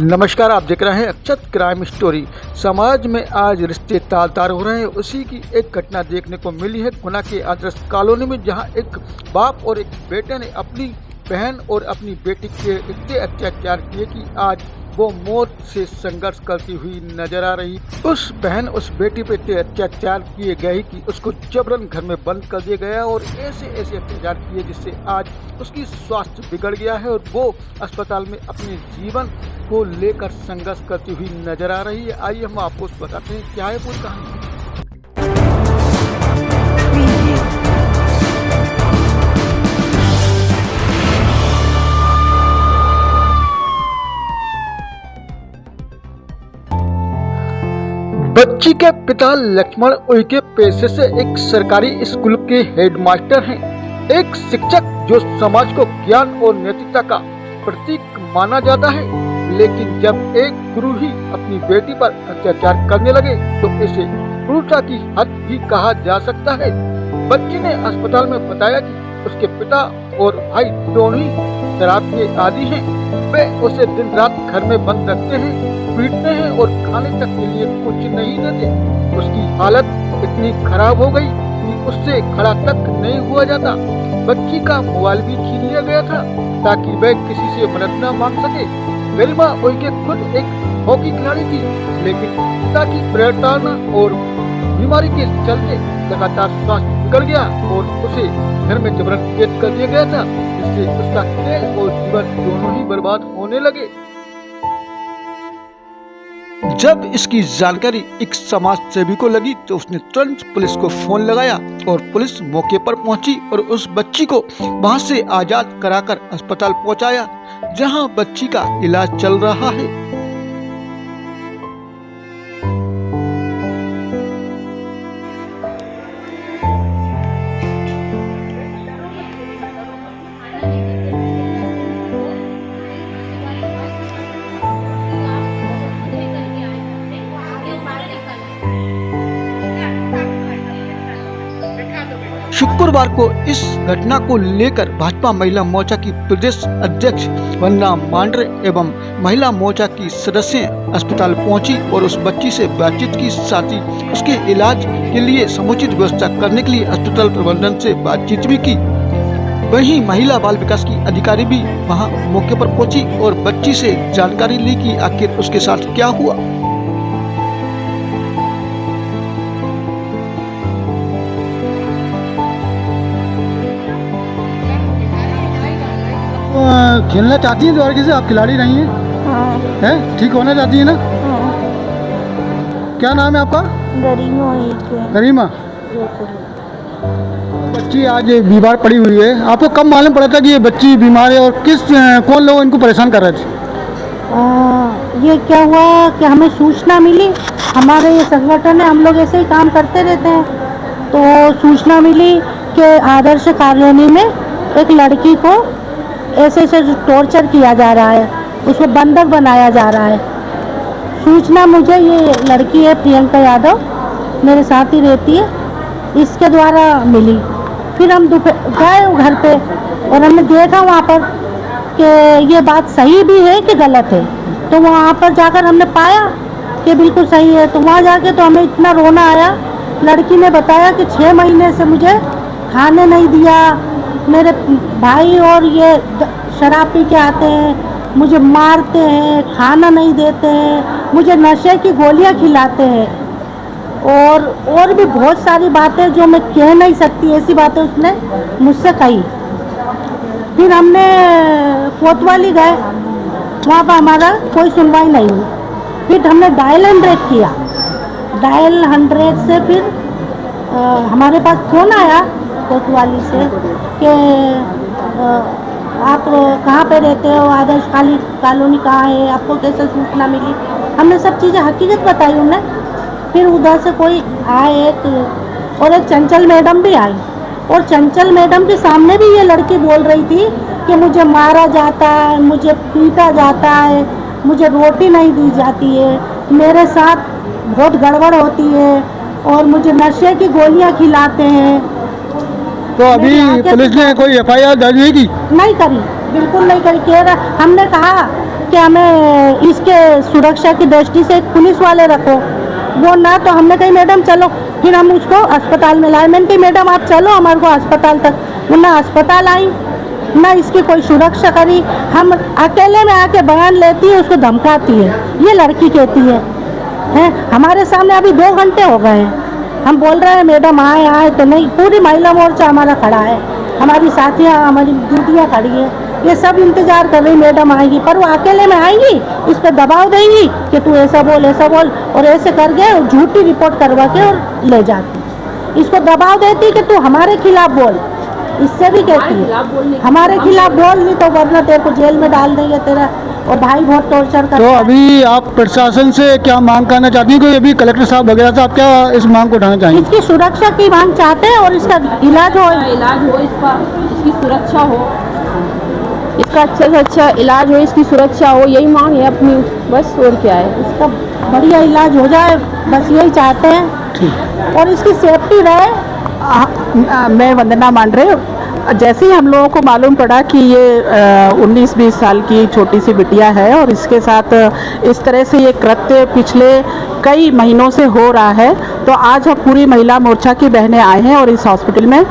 नमस्कार, आप देख रहे हैं अक्षत क्राइम स्टोरी। समाज में आज रिश्ते तार तार हो रहे हैं। उसी की एक घटना देखने को मिली है गुना के आदर्श कॉलोनी में, जहां एक बाप और एक बेटे ने अपनी बहन और अपनी बेटी के इतने अत्याचार किए कि आज वो मौत से संघर्ष करती हुई नजर आ रही। उस बहन उस बेटी पे इतने अत्याचार किए गए कि उसको जबरन घर में बंद कर दिया गया और ऐसे ऐसे अत्याचार किए जिससे आज उसकी स्वास्थ्य बिगड़ गया है और वो अस्पताल में अपने जीवन को लेकर संघर्ष करती हुई नजर आ रही है। आइए हम आपको बताते हैं क्या है पूरी कहानी। बच्ची के पिता लक्ष्मण उइके पेशे से एक सरकारी स्कूल के हेडमास्टर हैं, एक शिक्षक जो समाज को ज्ञान और नैतिकता का प्रतीक माना जाता है। लेकिन जब एक गुरु ही अपनी बेटी पर अत्याचार करने लगे तो इसे क्रूरता की हद भी कहा जा सकता है। बच्ची ने अस्पताल में बताया कि उसके पिता और भाई दोनों ही शराब के आदी हैं। वे उसे दिन रात घर में बंद रखते हैं, पीटते हैं और खाने तक के लिए कुछ नहीं देते। उसकी हालत इतनी खराब हो गई कि उससे खड़ा तक नहीं हुआ जाता। बच्ची का मोबाइल भी छीन लिया गया था ताकि वह किसी से मदद न मांग सके। गरिमा उइके खुद एक हॉकी खिलाड़ी थी, लेकिन पिता की प्रेरणा और बीमारी के चलते लगातार स्वास्थ्य बिगड़ गया और उसे घर में जबरन कैद कर दिया गया था, जिससे उसका खेल और जीवन दोनों ही बर्बाद होने लगे। जब इसकी जानकारी एक समाज सेवी को लगी तो उसने तुरंत पुलिस को फोन लगाया और पुलिस मौके पर पहुंची और उस बच्ची को वहां से आजाद कराकर अस्पताल पहुंचाया, जहां बच्ची का इलाज चल रहा है। शुक्रवार को इस घटना को लेकर भाजपा महिला मोर्चा की प्रदेश अध्यक्ष वंदना मांडरे एवं महिला मोर्चा की सदस्य अस्पताल पहुंची और उस बच्ची से बातचीत की, साथ ही उसके इलाज के लिए समुचित व्यवस्था करने के लिए अस्पताल प्रबंधन से बातचीत भी की। वहीं महिला बाल विकास की अधिकारी भी वहां मौके पर पहुंची और बच्ची से जानकारी ली कि आखिर उसके साथ क्या हुआ। खेलना चाहती हैं द्वारकी से, आप खिलाड़ी नहीं हैं? हाँ। हैं? ठीक होना चाहती हैं ना? हाँ। क्या नाम है आपका? गरिमा। बच्ची आज बीमार पड़ी हुई है, आपको कब मालूम पड़ा था कि ये बच्ची बीमार है और कौन लोग इनको परेशान कर रहे थे? ये क्या हुआ कि हमें सूचना मिली, हमारे ये संगठन है, हम लोग ऐसे ही काम करते रहते हैं, तो सूचना मिली कि आदर्श कॉलोनी में एक लड़की को ऐसे ऐसे टॉर्चर किया जा रहा है, उसको बंधक बनाया जा रहा है। सूचना मुझे, ये लड़की है प्रियंका यादव, मेरे साथ ही रहती है, इसके द्वारा मिली। फिर हम गए घर पे और हमने देखा वहाँ पर कि ये बात सही भी है कि गलत है। तो वहाँ पर जाकर हमने पाया कि बिल्कुल सही है। तो वहाँ जाके तो हमें इतना रोना आया। लड़की ने बताया कि 6 महीने से मुझे खाने नहीं दिया, मेरे भाई और ये शराब पी के आते हैं, मुझे मारते हैं, खाना नहीं देते हैं, मुझे नशे की गोलियां खिलाते हैं और भी बहुत सारी बातें जो मैं कह नहीं सकती, ऐसी बातें उसने मुझसे कही। फिर हमने कोतवाली गए, वहाँ पर हमारा कोई सुनवाई नहीं हुई। फिर हमने डायल 100 किया, डायल 100 से फिर हमारे पास फ़ोन आया कोतवाली से कि आप कहाँ पे रहते हो, आदर्श कॉलोनी कहाँ है, आपको कैसे सूचना मिली। हमने सब चीज़ें हकीकत बताई उन्हें। फिर उधर से कोई आए और एक चंचल मैडम भी आई और चंचल मैडम के सामने भी ये लड़की बोल रही थी कि मुझे मारा जाता है, मुझे पीटा जाता है, मुझे रोटी नहीं दी जाती है, मेरे साथ बहुत गड़बड़ होती है और मुझे नशे की गोलियां खिलाते हैं। तो अभी पुलिस ने कोई FIR दर्ज नहीं की? नहीं करी, बिल्कुल नहीं करी। हमने कहा कि हमें इसके सुरक्षा की दृष्टि से एक पुलिस वाले रखो, वो ना, तो हमने कही मैडम चलो, फिर हम उसको अस्पताल में लाए। मैंने कही मैडम आप चलो हमारे को अस्पताल तक, वो ना अस्पताल आई ना इसकी कोई सुरक्षा करी। हम अकेले में आके बयान लेती है, उसको धमकाती है, ये लड़की कहती है हमारे सामने अभी 2 घंटे हो गए हैं, हम बोल रहे हैं मैडम आए तो नहीं, पूरी महिला मोर्चा हमारा खड़ा है, हमारी साथियाँ हमारी दीदियाँ खड़ी है, ये सब इंतजार कर रही मैडम आएगी, पर वो अकेले में आएंगी, इस पर दबाव देंगी कि तू ऐसा बोल, और ऐसे करके झूठी रिपोर्ट करवा के और ले जाती। इसको दबाव देती कि तू हमारे खिलाफ बोल, इससे भी कहती है हमारे खिलाफ बोल, नहीं तो वरना तेरे को जेल में डाल देंगे तेरा, और भाई बहुत टॉर्चर करता तो है। अभी आप प्रशासन से क्या मांग करना चाहती हैं? कोई अभी कलेक्टर साहब वगैरह से आप क्या इस मांग को उठाना चाहेंगे? इसकी सुरक्षा की मांग चाहते हैं और इसका इलाज हो, इसकी सुरक्षा हो, इसका अच्छा से अच्छा इलाज हो, इसकी सुरक्षा हो, यही मांग है अपनी, बस और क्या है। इसका बढ़िया इलाज हो जाए, बस यही चाहते हैं, और इसकी सेफ्टी रहे। मैं वंदना मांडरे। जैसे ही हम लोगों को मालूम पड़ा कि ये 19-20 साल की छोटी सी बिटिया है और इसके साथ इस तरह से ये कृत्य पिछले कई महीनों से हो रहा है, तो आज हम पूरी महिला मोर्चा की बहनें आए हैं। और इस हॉस्पिटल में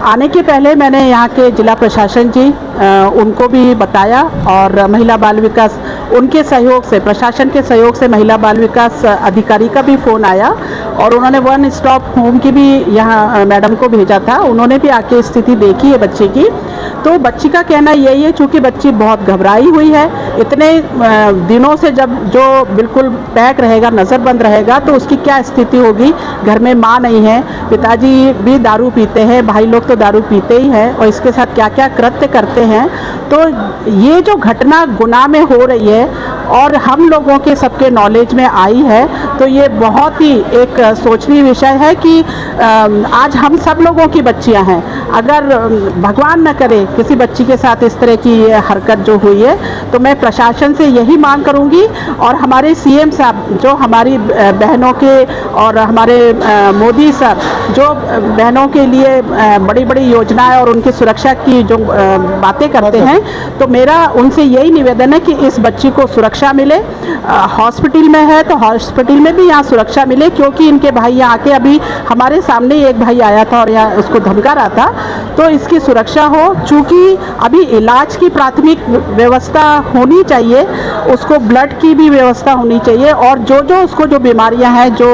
आने के पहले मैंने यहाँ के जिला प्रशासन जी उनको भी बताया, और महिला बाल विकास उनके सहयोग से, प्रशासन के सहयोग से महिला बाल विकास अधिकारी का भी फ़ोन आया, और उन्होंने 1 स्टॉप होम की भी यहाँ मैडम को भेजा था। उन्होंने भी आके स्थिति देखी है बच्चे की। तो बच्ची का कहना यही है, चूँकि बच्ची बहुत घबराई हुई है, इतने दिनों से जब जो बिल्कुल पैक रहेगा, नज़रबंद रहेगा, तो उसकी क्या स्थिति होगी। घर में माँ नहीं है, पिताजी भी दारू पीते हैं, भाई लोग तो दारू पीते ही हैं, और इसके साथ क्या क्या कृत्य करते हैं। तो ये जो घटना गुनाह में हो रही है और हम लोगों के सबके नॉलेज में आई है, तो ये बहुत ही एक सोचनीय विषय है कि आज हम सब लोगों की बच्चियां हैं। अगर भगवान न करे किसी बच्ची के साथ इस तरह की हरकत जो हुई है, तो मैं प्रशासन से यही मांग करूंगी, और हमारे सीएम साहब जो हमारी बहनों के, और हमारे मोदी सर जो बहनों के लिए बड़ी बड़ी योजनाएं और उनकी सुरक्षा की जो बातें करते हैं, तो मेरा उनसे यही निवेदन है कि इस बच्ची को सुरक्षा मिले। हॉस्पिटल में है तो हॉस्पिटल में भी यहाँ सुरक्षा मिले, क्योंकि इनके भाई यहाँ आके, अभी हमारे सामने एक भाई आया था और यहाँ उसको धमका रहा था, तो इसकी सुरक्षा हो। चूँकि अभी इलाज की प्राथमिक व्यवस्था होनी चाहिए, उसको ब्लड की भी व्यवस्था होनी चाहिए, और जो उसको जो बीमारियां हैं जो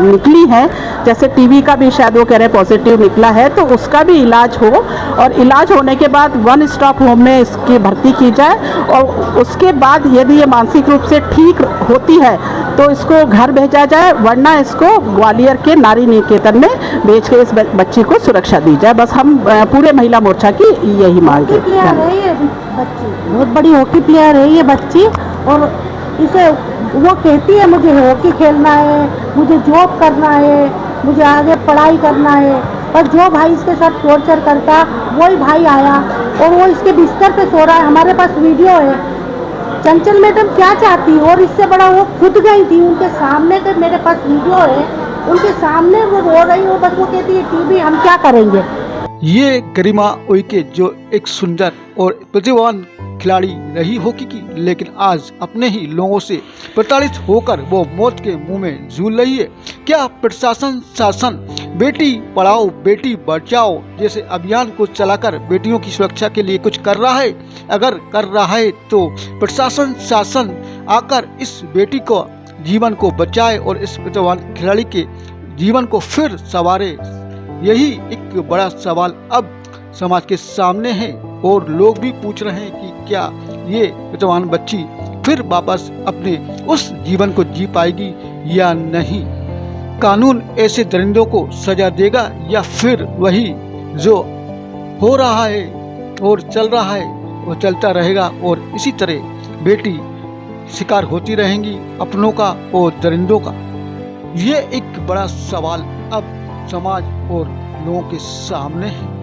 निकली हैं, जैसे टीबी का भी शायद वो कह रहे हैं पॉजिटिव निकला है, तो उसका भी इलाज हो, और इलाज होने के बाद 1 स्टॉप होम में इसकी भर्ती की जाए, और उसके बाद यदि ये मानसिक रूप से ठीक होती है तो इसको घर भेजा जाए, वरना इसको ग्वालियर के नारी निकेतन में भेज के इस बच्ची को सुरक्षा दी जाए। बस हम पूरे महिला मोर्चा की यही मांग है। बच्ची बहुत बड़ी हॉकी प्लेयर है ये बच्ची, और इसे वो कहती है मुझे हॉकी खेलना है, मुझे जॉब करना है, मुझे आगे पढ़ाई करना है, पर जो भाई इसके साथ टॉर्चर करता वही भाई आया और वो इसके बिस्तर पे सो रहा है। हमारे पास वीडियो है। चंचल मैडम क्या चाहती, और इससे बड़ा वो खुद गई थी उनके सामने, के मेरे पास वीडियो है, उनके सामने वो रो रही हो, बस वो कहती है टीवी हम क्या करेंगे। ये गरिमा उइके जो एक सुंदर और प्रतिभावान खिलाड़ी रही हॉकी की, लेकिन आज अपने ही लोगों से प्रताड़ित होकर वो मौत के मुंह में झूल रही है। क्या प्रशासन शासन बेटी पढ़ाओ बेटी बचाओ जैसे अभियान को चलाकर बेटियों की सुरक्षा के लिए कुछ कर रहा है? अगर कर रहा है तो प्रशासन शासन आकर इस बेटी को जीवन को बचाए और इस प्रतिभावान खिलाड़ी के जीवन को फिर संवारे। यही एक बड़ा सवाल अब समाज के सामने है, और लोग भी पूछ रहे हैं कि क्या ये जवान बच्ची फिर वापस अपने उस जीवन को जी पाएगी या नहीं। कानून ऐसे दरिंदों को सजा देगा या फिर वही जो हो रहा है और चल रहा है वो चलता रहेगा, और इसी तरह बेटी शिकार होती रहेंगी अपनों का और दरिंदों का। ये एक बड़ा सवाल अब समाज और लोगों के सामने है।